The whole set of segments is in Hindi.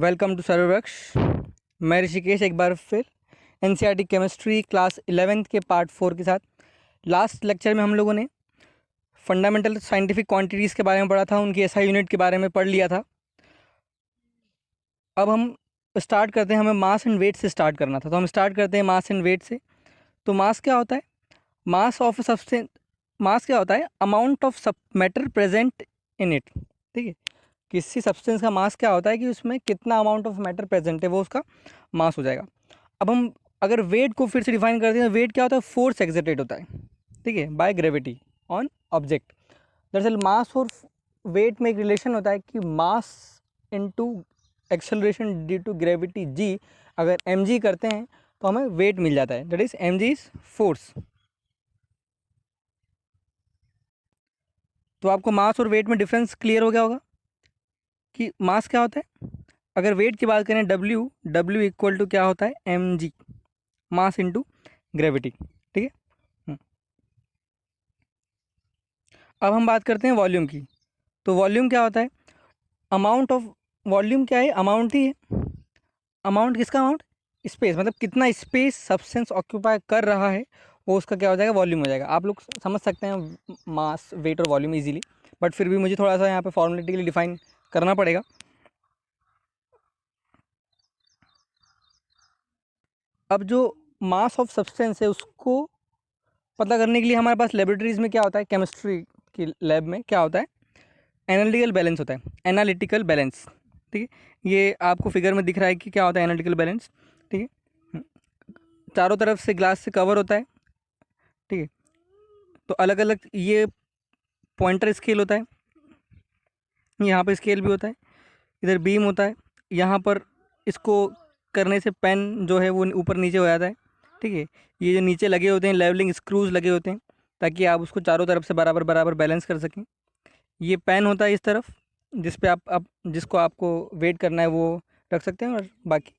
Welcome to सर्ववृक्ष। मैं ऋषिकेश एक बार फिर एनसीईआरटी केमिस्ट्री क्लास 11th के पार्ट 4 के साथ। लास्ट लेक्चर में हम लोगों ने फंडामेंटल साइंटिफिक क्वांटिटीज़ के बारे में पढ़ा था, उनकी एसआई यूनिट के बारे में पढ़ लिया था। अब हम स्टार्ट करते हैं, हमें मास एंड वेट से स्टार्ट करना था, तो हम स्टार्ट करते हैं मास एंड वेट से। तो मास क्या होता है? मास ऑफ सब्सटेंस, मास क्या होता है? अमाउंट ऑफ सब मैटर प्रेजेंट इन इट। ठीक है, किसी सब्सटेंस का मास क्या होता है कि उसमें कितना अमाउंट ऑफ मैटर प्रेजेंट है, वो उसका मास हो जाएगा। अब हम अगर वेट को फिर से डिफाइन करते हैं, वेट क्या होता है? फोर्स एक्सर्टेड होता है, ठीक है, बाय ग्रेविटी ऑन ऑब्जेक्ट। दरअसल मास और वेट में एक रिलेशन होता है कि mass into acceleration due to gravity g, अगर mg करते हैं तो हमें वेट मिल जाता है, that is mg is force. तो आपको मास और वेट में डिफरेंस क्लियर हो गया होगा कि मास क्या होता है। अगर वेट की बात करें, W इक्वल टू क्या होता है? mg, mass into gravity. ठीक है। अब हम बात करते हैं वॉल्यूम की। तो वॉल्यूम क्या होता है? अमाउंट ऑफ वॉल्यूम क्या है? अमाउंट ही है। अमाउंट किसका? अमाउंट स्पेस, मतलब कितना स्पेस सब्सटेंस ऑक्यूपाई कर रहा है, वो उसका क्या हो जाएगा? वॉल्यूम हो जाएगा। आप लोग समझ सकते हैं मास, वेट और वॉल्यूम इजीली, बट फिर भी मुझे थोड़ा सा यहाँ पे फॉर्मेलिटी के लिए डिफाइन करना पड़ेगा। अब जो मास ऑफ सब्सटेंस है उसको पता करने के लिए हमारे पास लेबोरेटरीज में क्या होता है, केमिस्ट्री की लैब में क्या होता है? एनालिटिकल बैलेंस होता है। एनालिटिकल बैलेंस, ठीक है, ये आपको फिगर में दिख रहा है कि क्या होता है एनालिटिकल बैलेंस। ठीक है, चारों तरफ से ग्लास से कवर होता है। ठीक है, तो अलग अलग ये पॉइंटर स्केल होता है, यहाँ पर स्केल भी होता है, इधर बीम होता है, यहाँ पर इसको करने से पेन जो है वो ऊपर नीचे हो जाता है। ठीक है, ये जो नीचे लगे होते हैं लेवलिंग स्क्रूज लगे होते हैं, ताकि आप उसको चारों तरफ से बराबर बराबर बैलेंस कर सकें। ये पेन होता है इस तरफ, जिस पे आप जिसको आपको वेट करना है वो रख सकते हैं, और बाकी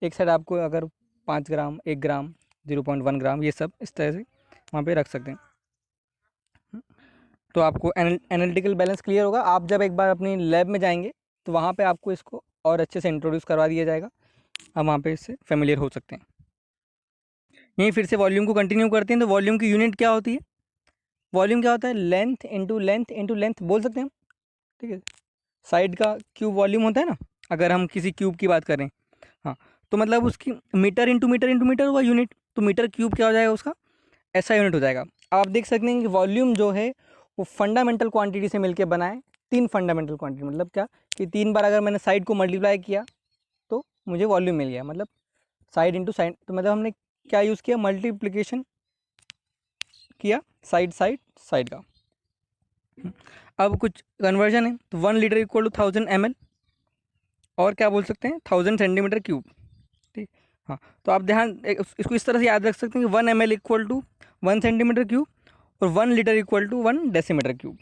एक साइड आपको अगर 5 ग्राम, 1 ग्राम, 0.1 ग्राम, ये सब इस तरह से वहाँ पे रख सकते हैं। तो आपको एनालिटिकल बैलेंस क्लियर होगा। आप जब एक बार अपनी लैब में जाएंगे तो वहाँ पे आपको इसको और अच्छे से इंट्रोड्यूस करवा दिया जाएगा, हम वहाँ पे इससे फेमिलियर हो सकते हैं। यहीं फिर से वॉल्यूम को कंटिन्यू करते हैं। तो वॉल्यूम की यूनिट क्या होती है? वॉल्यूम क्या होता है? Length into length into length बोल सकते हैं हम। ठीक है, साइड का क्यूब वॉल्यूम होता है ना, अगर हम किसी क्यूब की बात करें। हाँ, तो मतलब उसकी मीटर इंटू मीटर हुआ यूनिट, तो मीटर क्यूब क्या हो जाएगा उसका? ऐसा यूनिट हो जाएगा। आप देख सकते हैं कि वॉल्यूम जो है वो फंडामेंटल क्वांटिटी से मिलकर बना है। 3 फंडामेंटल क्वांटिटी, मतलब क्या कि 3 बार अगर मैंने साइड को मल्टीप्लाई किया तो मुझे वॉल्यूम मिल गया, मतलब साइड इंटू साइड। तो मतलब हमने क्या यूज़ किया? मल्टीप्लिकेशन किया साइड साइड साइड का। अब कुछ कन्वर्जन है, तो 1 लीटर इक्वल टू 1000 ml, और क्या बोल सकते हैं? 1000 सेंटीमीटर क्यूब। ठीक, हाँ, तो आप ध्यान इसको इस तरह से याद रख सकते हैं कि 1 ml equal to 1 centimetre cube, और 1 litre equal to 1 decimetre cube.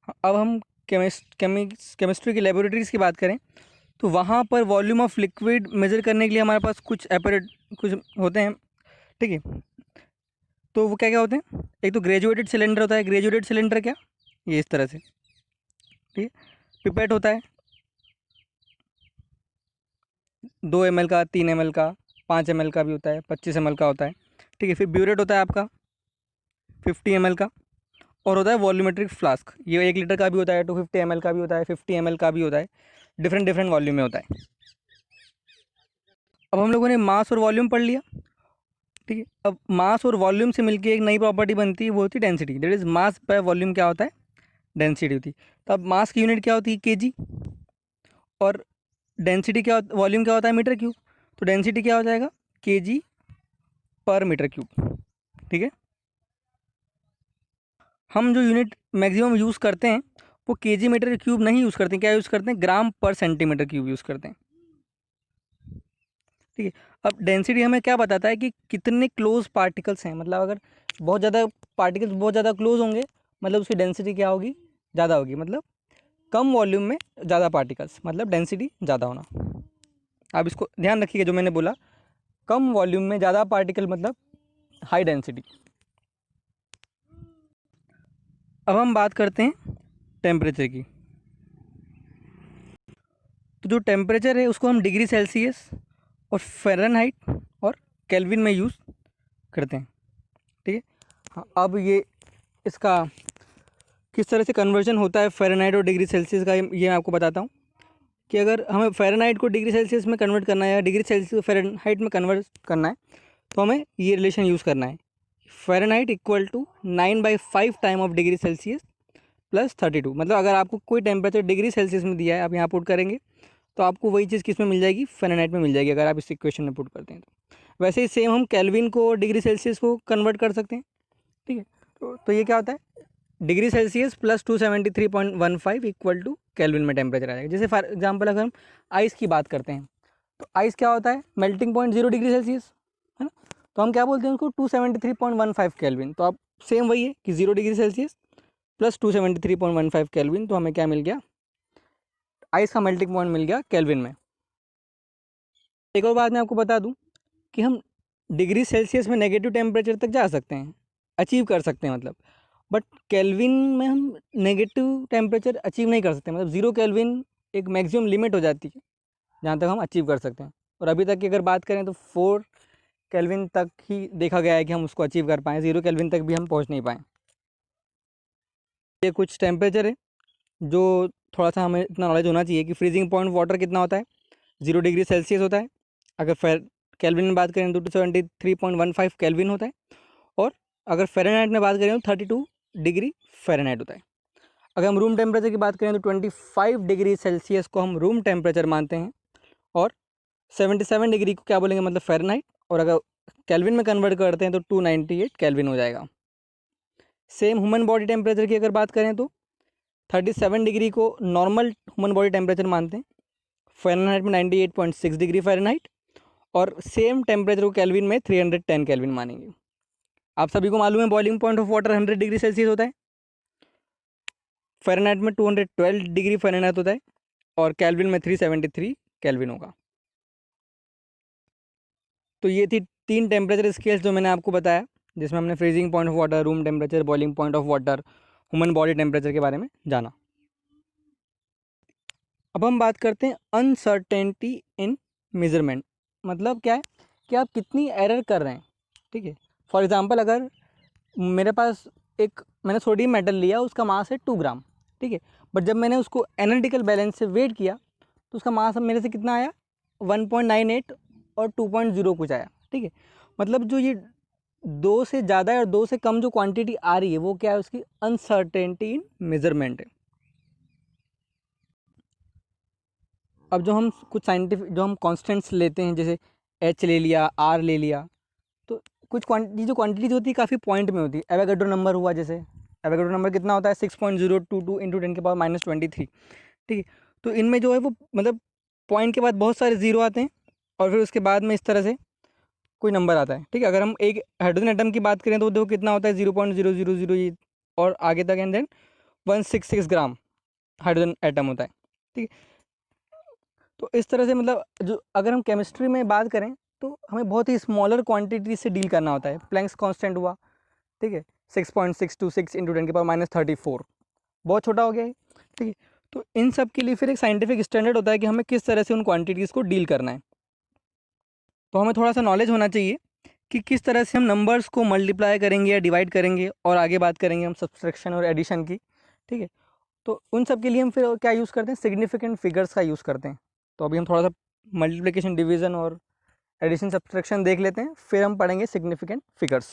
हाँ, अब हम केमिस्ट्री की लेबोरेटरीज़ की बात करें, तो वहाँ पर वॉल्यूम ऑफ लिक्विड मेज़र करने के लिए हमारे पास कुछ एपरेट कुछ होते हैं। ठीक है, तो वो क्या क्या होते हैं? एक तो ग्रेजुएटेड सिलेंडर होता है। ग्रेजुएटेड सिलेंडर क्या? ये इस तरह से। ठीक है, पिपेट होता है 2 ml का, 3 ml का, 5 ml का भी होता है, 25 ml का होता है। ठीक है, फिर ब्यूरेट होता है आपका 50 ml का, और होता है वॉल्यूमेट्रिक फ्लास्क। ये 1 लीटर का भी होता है, 250 ml का भी होता है, 50 ml का भी होता है, डिफरेंट डिफरेंट वॉल्यूम में होता है। अब हम लोगों ने मास और वॉल्यूम पढ़ लिया। ठीक है, अब मास और वॉल्यूम से मिलकर एक नई प्रॉपर्टी बनती है, वो होती है density. That is mass by volume क्या होता है? डेंसिटी होती है। तो अब मास की यूनिट क्या होती है? केजी, और डेंसिटी क्या, वॉल्यूम क्या होता है? Metre cube. तो डेंसिटी क्या हो जाएगा? केजी पर मीटर क्यूब। ठीक है, हम जो यूनिट मैक्सिमम यूज़ करते हैं वो केजी मीटर क्यूब नहीं यूज़ करते हैं, क्या यूज़ करते हैं? ग्राम पर सेंटीमीटर क्यूब यूज़ करते हैं। ठीक है, अब डेंसिटी हमें क्या बताता है कि कितने क्लोज पार्टिकल्स हैं, मतलब अगर बहुत ज़्यादा पार्टिकल्स बहुत ज़्यादा क्लोज होंगे, मतलब उसकी डेंसिटी क्या होगी? ज़्यादा होगी। मतलब कम वॉल्यूम में ज़्यादा पार्टिकल्स, मतलब डेंसिटी ज़्यादा होना। आप इसको ध्यान रखिएगा जो मैंने बोला, कम वॉल्यूम में ज़्यादा पार्टिकल मतलब हाई डेंसिटी। अब हम बात करते हैं टेम्परेचर की। तो जो टेम्परेचर है उसको हम डिग्री सेल्सियस और फ़ारेनहाइट और केल्विन में यूज़ करते हैं, ठीक है। हाँ, अब ये इसका किस तरह से कन्वर्जन होता है फ़ारेनहाइट और डिग्री सेल्सियस का, ये मैं आपको बताता हूँ कि अगर हमें फ़ारेनहाइट को डिग्री सेल्सियस में कन्वर्ट करना है या डिग्री सेल्सियस को फ़ारेनहाइट में कन्वर्ट करना है, तो हमें ये रिलेशन यूज़ करना है, Fahrenheit equal to 9/5 time of degree Celsius plus 32। मतलब अगर आपको कोई टेम्परेचर डिग्री सेल्सियस में दिया है, आप यहाँ पुट करेंगे तो आपको वही चीज़ किस में मिल जाएगी, फ़ारेनहाइट में मिल जाएगी, अगर आप इस इक्वेशन में पुट करते हैं तो। वैसे ही सेम हम केल्विन को डिग्री सेल्सियस को कन्वर्ट कर सकते हैं, ठीक है। तो ये क्या होता है, degree Celsius plus 273.15 equal to kelvin में टेम्परेचर आ जाएगा। जैसे फॉर एग्जांपल अगर हम आइस की बात करते हैं, तो आइस क्या होता है, मेल्टिंग पॉइंट 0 डिग्री सेल्सियस, है ना। तो हम क्या बोलते हैं उसको, 273.15 केल्विन। तो अब सेम वही है कि 0 डिग्री सेल्सियस प्लस 273.15 केल्विन, तो हमें क्या मिल गया, आइस का मेल्टिंग पॉइंट मिल गया केल्विन में। एक और बात मैं आपको बता दूं कि हम डिग्री सेल्सियस में नेगेटिव टेम्परेचर तक जा सकते हैं, अचीव कर सकते हैं मतलब, बट केल्विन में हम नेगेटिव टेम्परेचर अचीव नहीं कर सकते। मतलब 0 केल्विन एक मैक्सिमम लिमिट हो जाती है जहाँ तक हम अचीव कर सकते हैं। और अभी तक की अगर बात करें तो 4 केल्विन तक ही देखा गया है कि हम उसको अचीव कर पाएँ, 0 केल्विन तक भी हम पहुँच नहीं पाएँ। ये कुछ टेम्परेचर है जो थोड़ा सा हमें इतना नॉलेज होना चाहिए कि फ्रीजिंग पॉइंट वाटर कितना होता है, 0 डिग्री सेल्सियस होता है। अगर केल्विन में बात करें तो 273.15 केल्विन होता है। और अगर फ़ारेनहाइट में बात करें तो 32 डिग्री फ़ारेनहाइट होता है। अगर हम रूम टेम्परेचर की बात करें तो 25 डिग्री सेल्सियस को हम रूम टेम्परेचर मानते हैं, और 77 डिग्री को क्या बोलेंगे, मतलब फ़ारेनहाइट। और अगर केल्विन में कन्वर्ट करते हैं तो 298 केल्विन हो जाएगा। सेम ह्यूमन बॉडी टेम्परेचर की अगर बात करें तो 37 डिग्री को नॉर्मल ह्यूमन बॉडी टेम्परेचर मानते हैं, फ़ारेनहाइट में 98.6 डिग्री फ़ारेनहाइट, और सेम टेम्परेचर को केल्विन में 310 केल्विन मानेंगे। आप सभी को मालूम है boiling point of water 100 degree Celsius होता है, फ़ारेनहाइट में 212 डिग्री फ़ारेनहाइट होता है, और केल्विन में 373 केल्विन होगा। तो ये थी 3 टेम्परेचर स्केल्स जो मैंने आपको बताया, जिसमें हमने freezing point of water, room temperature, boiling point of water, human body temperature के बारे में जाना। अब हम बात करते हैं अनसर्टेनिटी इन मेजरमेंट। मतलब क्या है कि आप कितनी एरर कर रहे हैं, ठीक है। फॉर एग्जांपल अगर मेरे पास मैंने सोडियम मेटल लिया, उसका मास है 2 ग्राम, ठीक है। बट जब मैंने उसको एनालिटिकल बैलेंस से वेट किया तो उसका मास अब मेरे से कितना आया, 1.98 और 2.0 कुछ आया, ठीक है। मतलब जो ये 2 से ज़्यादा और 2 से कम जो क्वांटिटी आ रही है वो क्या है, उसकी अनसर्टेनिटी इन मेजरमेंट है। अब जो हम कुछ साइंटिफिक जो हम कॉन्स्टेंट्स लेते हैं, जैसे एच ले लिया, आर ले लिया, तो कुछ क्वांटिटी जो क्वांटिटीज होती है काफ़ी पॉइंट में होती है। एवोगैड्रो नंबर हुआ, जैसे एवोगैड्रो नंबर कितना होता है, 6.022 इंटू 10⁻23, ठीक है। तो इनमें जो है वो मतलब पॉइंट के बाद बहुत सारे ज़ीरो आते हैं, और फिर उसके बाद में इस तरह से कोई नंबर आता है, ठीक है। अगर हम एक हाइड्रोजन एटम की बात करें तो देखो कितना होता है, 0.000 और आगे तक, and then 166 gram hydrogen atom होता है, ठीक है। तो इस तरह से मतलब जो अगर हम केमिस्ट्री में बात करें तो हमें बहुत ही स्मॉलर क्वांटिटी से डील करना होता है। प्लैंक्स कांस्टेंट हुआ, ठीक है, 6.626 इंटू 10⁻34, बहुत छोटा हो गया है, ठीक है। तो इन सब के लिए फिर एक साइंटिफिक स्टैंडर्ड होता है कि हमें किस तरह से उन क्वांटिटीज़ को डील करना है। तो हमें थोड़ा सा नॉलेज होना चाहिए कि किस तरह से हम नंबर्स को मल्टीप्लाई करेंगे या डिवाइड करेंगे, और आगे बात करेंगे हम सब्सट्रैक्शन और एडिशन की, ठीक है। तो उन सब के लिए हम फिर क्या यूज़ करते हैं, सिग्निफिकेंट फिगर्स का यूज़ करते हैं। तो अभी हम थोड़ा सा मल्टीप्लिकेशन, डिवीज़न और एडिशन सब्सट्रैक्शन देख लेते हैं, फिर हम पढ़ेंगे सिग्निफिकेंट फिगर्स।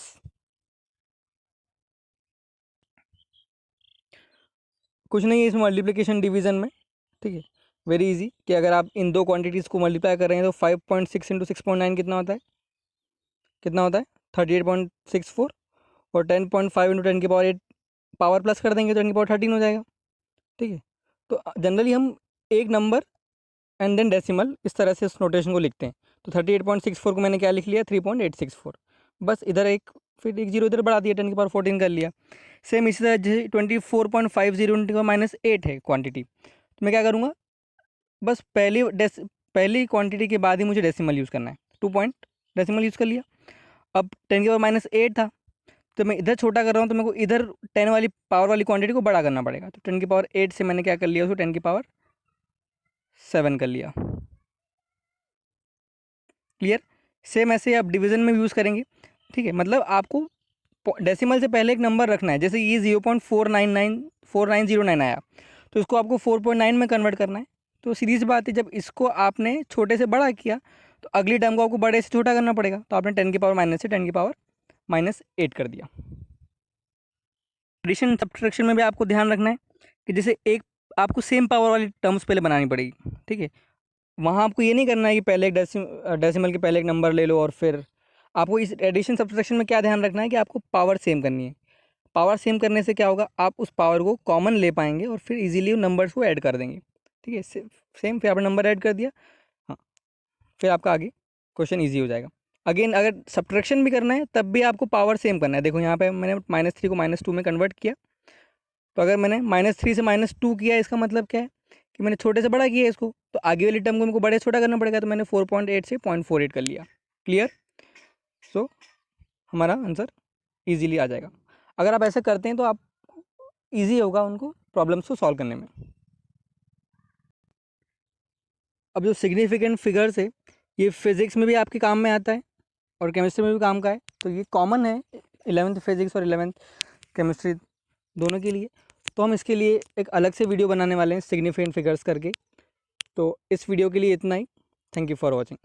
कुछ नहीं है इसमें मल्टीप्लिकेशन डिवीज़न में, ठीक है, वेरी इजी, कि अगर आप इन दो क्वांटिटीज़ को मल्टीप्लाई कर रहे हैं तो 5.6 इंटू 6.9 कितना होता है, 38.64, और 10.5 इंटू 10⁻8 पावर प्लस कर देंगे तो 10⁻13 हो जाएगा, ठीक है। तो जनरली हम एक नंबर एंड देन डेसिमल इस तरह से उस नोटेशन को लिखते हैं। तो 38.64 को मैंने क्या लिख लिया, 3.864, बस इधर एक फिर एक जीरो इधर बढ़ा दिया, 10⁻14 कर लिया। सेम इसी तरह जैसे 24.50 10⁻8 है क्वांटिटी, तो मैं क्या करूँगा, बस पहली क्वांटिटी के बाद ही मुझे डेसिमल यूज़ करना है, 2 पॉइंट डेसिमल यूज़ कर लिया। अब 10⁻8 था, तो मैं इधर छोटा कर रहा हूँ, तो मेरे को इधर 10 वाली पावर वाली क्वांटिटी को बड़ा करना पड़ेगा। तो 10⁻8 से मैंने क्या कर लिया, उसको 7 कर लिया। क्लियर। सेम ऐसे आप डिवीज़न में यूज़ करेंगे, ठीक है। मतलब आपको डेसिमल से पहले एक नंबर रखना है। जैसे ये 0.4909 आया, तो इसको आपको 4.9 में कन्वर्ट करना है। तो सीधी सी बात है, जब इसको आपने छोटे से बड़ा किया तो अगली टर्म को आपको बड़े से छोटा करना पड़ेगा। तो आपने 10 की पावर माइनस से 10 की पावर -8 कर दिया। एडिशन सब्ट्रैक्शन में भी आपको ध्यान रखना है कि जैसे एक आपको सेम पावर वाली टर्म्स पहले बनानी पड़ेगी, ठीक है। वहाँ आपको ये नहीं करना है कि पहले एक डेसिमल के पहले एक नंबर ले लो और फिर आपको इस एडिशन सब्ट्रैक्शन में क्या ध्यान रखना है कि आपको पावर सेम करनी है। पावर सेम करने से क्या होगा, आप उस पावर को कॉमन ले पाएंगे और फिर इजीली उन नंबर्स को ऐड कर देंगे, ठीक है। सेम, फिर आपने नंबर ऐड कर दिया, हाँ, फिर आपका आगे क्वेश्चन ईजी हो जाएगा। अगेन अगर सब्ट्रैक्शन भी करना है तब भी आपको पावर सेम करना है। देखो यहाँ पे मैंने -3 को -2 में कन्वर्ट किया, तो अगर मैंने -3 से -2 किया, इसका मतलब क्या है कि मैंने छोटे से बड़ा किया इसको, तो आगे वाली टर्म को मेरे को बड़े छोटा करना पड़ेगा। तो मैंने 4.8 से 0.48 कर लिया। क्लियर। सो हमारा आंसर ईजीली आ जाएगा। अगर आप ऐसे करते हैं तो आप ईजी होगा उनको प्रॉब्लम्स को सॉल्व करने में। अब जो सिग्निफिकेंट फिगर्स है, ये फिज़िक्स में भी आपके काम में आता है और केमिस्ट्री में भी काम का है। तो ये कॉमन है 11th फिज़िक्स और 11th केमिस्ट्री दोनों के लिए। तो हम इसके लिए एक अलग से वीडियो बनाने वाले हैं सिग्निफिकेंट फिगर्स करके। तो इस वीडियो के लिए इतना ही। Thank you for watching.